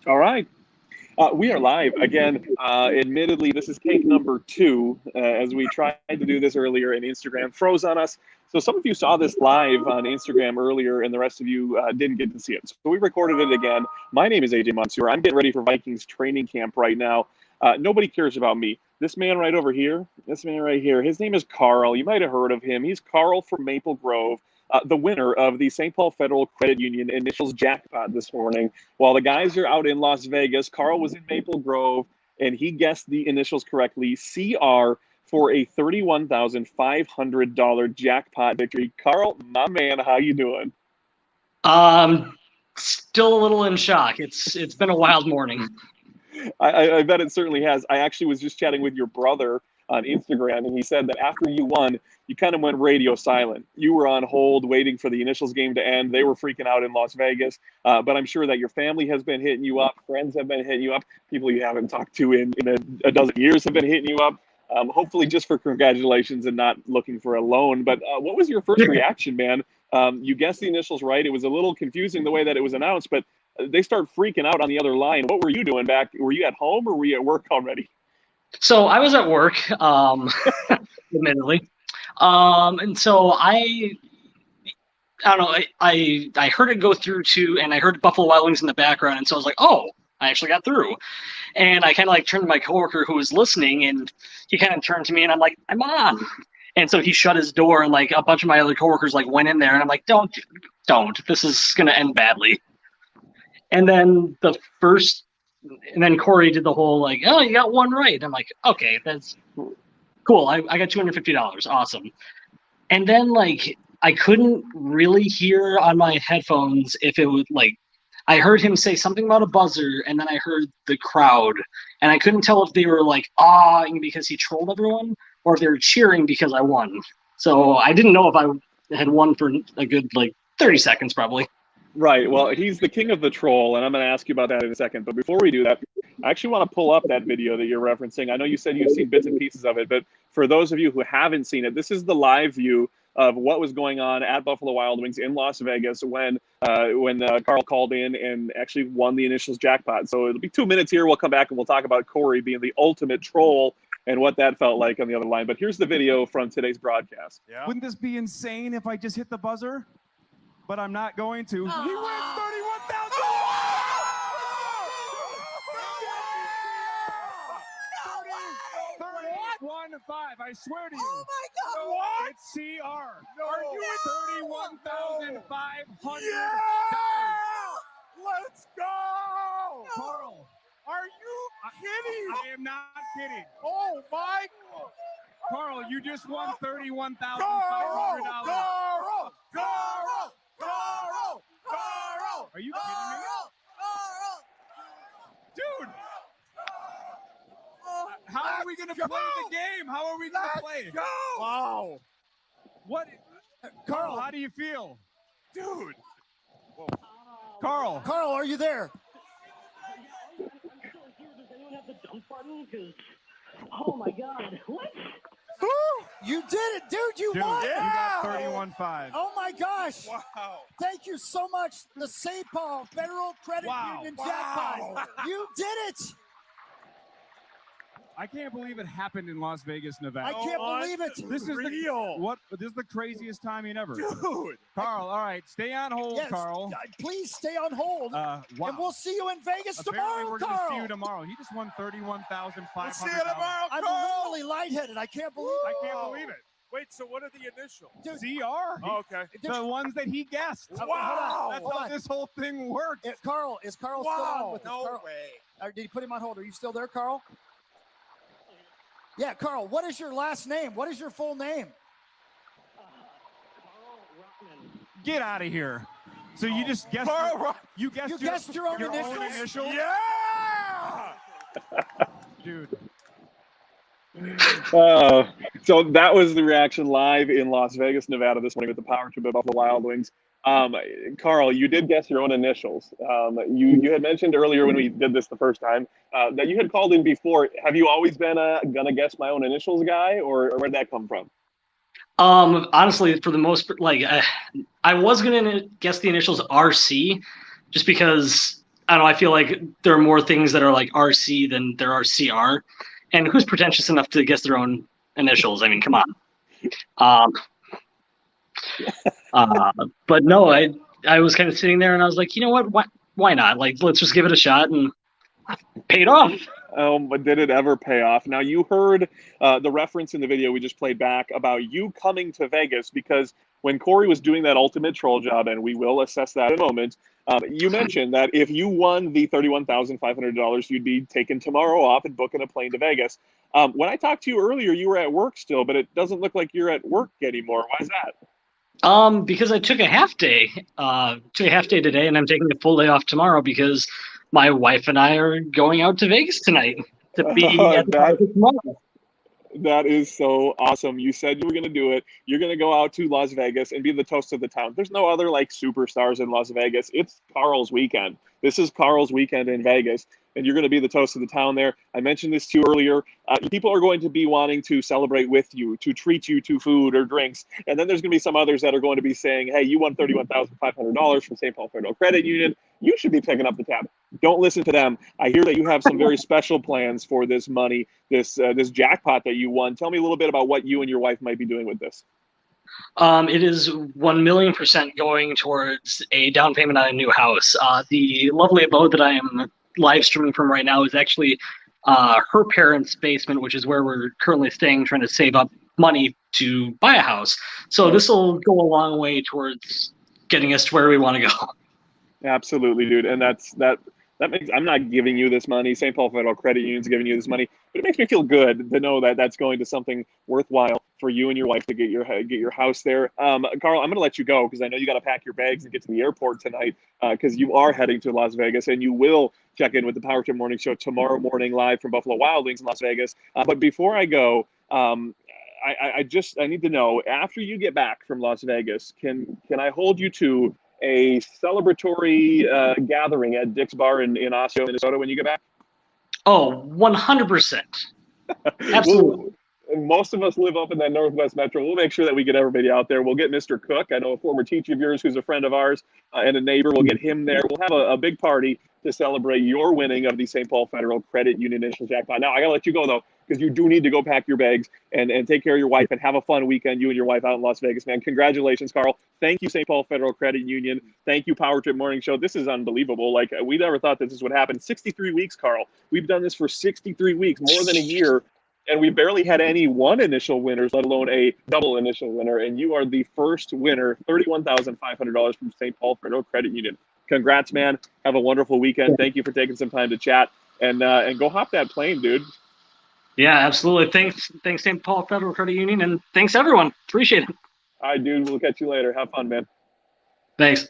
All right. We are live again. Admittedly, this is take number two, as we tried to do this earlier and Instagram froze on us. So some of you saw this live on Instagram earlier, and the rest of you didn't get to see it. So we recorded it again. My name is AJ Mansour. I'm getting ready for Vikings training camp right now. Nobody cares about me. This man right over here, this man right here, his name is Carl. You might have heard of him. He's Carl from Maple Grove, the winner of the St. Paul Federal Credit Union Initials Jackpot this morning. While the guys are out in Las Vegas, Carl was in Maple Grove and he guessed the initials correctly, CR, for a $31,500 jackpot victory. Carl, my man, how you doing? Still a little in shock. It's been a wild morning. I bet it certainly has. I actually was just chatting with your brother on Instagram, and he said that after you won, you kind of went radio silent. You were on hold waiting for the initials game to end. They were freaking out in Las Vegas. But I'm sure that your family has been hitting you up, friends have been hitting you up, people you haven't talked to in a dozen years have been hitting you up. Hopefully just for congratulations and not looking for a loan. But what was your first reaction, man? You guessed the initials right. It was a little confusing the way that it was announced, but they start freaking out on the other line. What were you doing back? Were you at home or were you at work already? So I was at work, admittedly, and so I don't know. I heard it go through to, and I heard Buffalo Wild Wings in the background, and so I was like, oh, I actually got through. And I kind of like turned to my coworker who was listening, and he kind of turned to me, and I'm like, I'm on. And so he shut his door, and like a bunch of my other coworkers like went in there, and I'm like, don't. This is gonna end badly. And then Corey did the whole like, oh, you got one right. I'm like, okay, that's cool. I got $250. Awesome. And then like I couldn't really hear on my headphones if it was like I heard him say something about a buzzer, and then I heard the crowd, and I couldn't tell if they were like awing because he trolled everyone or if they were cheering because I won. So I didn't know if I had won for a good like 30 seconds probably. Right. Well, he's the king of the troll, and I'm going to ask you about that in a second. But before we do that, I actually want to pull up that video that you're referencing. I know you said you've seen bits and pieces of it, but for those of you who haven't seen it, this is the live view of what was going on at Buffalo Wild Wings in Las Vegas when Carl called in and actually won the initials jackpot. So it'll be 2 minutes here. We'll come back and we'll talk about Corey being the ultimate troll and what that felt like on the other line. But here's the video from today's broadcast. Yeah. Wouldn't this be insane if I just hit the buzzer? But I'm not going to. He wins $31,000. 31,500. I swear to you. Oh my God! What? It's CR. No. Are you $31,500? Yeah! Let's go! Carl, are you kidding? I am not kidding. Oh my! Carl, you just won $31,500. Carl! Are you kidding me? Dude! How are we going to play the game? How are we going to play? Go! Wow. What? Carl, how do you feel? Dude! Whoa. Carl, are you there? I'm still here. Does anyone have the dump button? Because, oh my God, what? You did it, dude! You won! You got 31.5. Oh my gosh! Wow. Thank you so much, the St. Paul Federal Credit Union Jackpot. You did it! I can't believe it happened in Las Vegas, Nevada. I can't believe it. This is real. This is the craziest timing ever. Dude! Carl, all right, stay on hold, Yes, Carl. please stay on hold. Wow. And we'll see you in Vegas Apparently tomorrow, we're going to Carl. see you tomorrow. He just won $31,500. We'll see you tomorrow, I'm literally lightheaded. I can't believe it. I can't believe it. Wait, so what are the initials? Dude, CR. Oh, okay. The ones that he guessed. Wow. That's how this whole thing works. Carl, is Carl still on with us? No Carl, way. did you put him on hold? Are you still there, Carl? Yeah, Carl, what is your last name? What is your full name? Carl Rockman. Get out of here. So you just guessed. You guessed your own initials? Yeah! Dude. So that was the reaction live in Las Vegas, Nevada this morning with the power trip of Buffalo Wild Wings. Carl, you did guess your own initials. You had mentioned earlier when we did this the first time that you had called in before. Have you always been a gonna guess my own initials guy, or where'd that come from? Honestly, for the most, like I was gonna guess the initials RC, just because I don't know. I feel like there are more things that are like RC than there are CR, and who's pretentious enough to guess their own initials? I mean, come on. Um, but no, I was kind of sitting there and I was like, you know what? Why not? Like, let's just give it a shot, and paid off. But did it ever pay off? Now, you heard the reference in the video we just played back about you coming to Vegas, because when Corey was doing that ultimate troll job, and we will assess that in a moment, you mentioned that if you won the $31,500, you'd be taking tomorrow off and booking a plane to Vegas. When I talked to you earlier, you were at work still, but it doesn't look like you're at work anymore. Why is that? Because I took a half day. Took a half day today, and I'm taking a full day off tomorrow because my wife and I are going out to Vegas tonight to be at the party tomorrow. That is so awesome. You said you were going to do it. You're going to go out to Las Vegas and be the toast of the town. There's no other like superstars in Las Vegas. It's Carl's weekend. This is Carl's weekend in Vegas, and you're going to be the toast of the town there. I mentioned this to you earlier. People are going to be wanting to celebrate with you, to treat you to food or drinks. And then there's going to be some others that are going to be saying, hey, you won $31,500 from St. Paul Federal Credit Union. You should be picking up the tab. Don't listen to them. I hear that you have some very special plans for this money, this jackpot that you won. Tell me a little bit about what you and your wife might be doing with this. It is 1,000,000% going towards a down payment on a new house. The lovely abode that I am live streaming from right now is actually her parents' basement, which is where we're currently staying, trying to save up money to buy a house. So this will go a long way towards getting us to where we want to go. Absolutely, dude. And that makes, I'm not giving you this money. St. Paul Federal Credit Union's giving you this money, but it makes me feel good to know that that's going to something worthwhile for you and your wife to get your house there. Carl, I'm going to let you go because I know you got to pack your bags and get to the airport tonight because you are heading to Las Vegas, and you will check in with the Power Trip Morning Show tomorrow morning live from Buffalo Wild Wings in Las Vegas. But before I go, I need to know, after you get back from Las Vegas, can I hold you to a celebratory gathering at Dick's Bar in Osseo, Minnesota when you get back? Oh, 100%. Absolutely. Most of us live up in that Northwest Metro. We'll make sure that we get everybody out there. We'll get Mr. Cook. I know a former teacher of yours who's a friend of ours and a neighbor. We'll get him there. We'll have a big party to celebrate your winning of the St. Paul Federal Credit Union Initials Jackpot. Now, I got to let you go, though, because you do need to go pack your bags and take care of your wife and have a fun weekend, you and your wife out in Las Vegas, man. Congratulations, Carl. Thank you, St. Paul Federal Credit Union. Thank you, Power Trip Morning Show. This is unbelievable. Like, we never thought that this would happen. 63 weeks, Carl. We've done this for 63 weeks, more than a year. And we barely had any one initial winners, let alone a double initial winner. And you are the first winner, $31,500 from St. Paul Federal Credit Union. Congrats, man. Have a wonderful weekend. Thank you for taking some time to chat. And go hop that plane, dude. Yeah, absolutely. Thanks, St. Paul Federal Credit Union, and thanks, everyone. Appreciate it. All right, dude. We'll catch you later. Have fun, man. Thanks.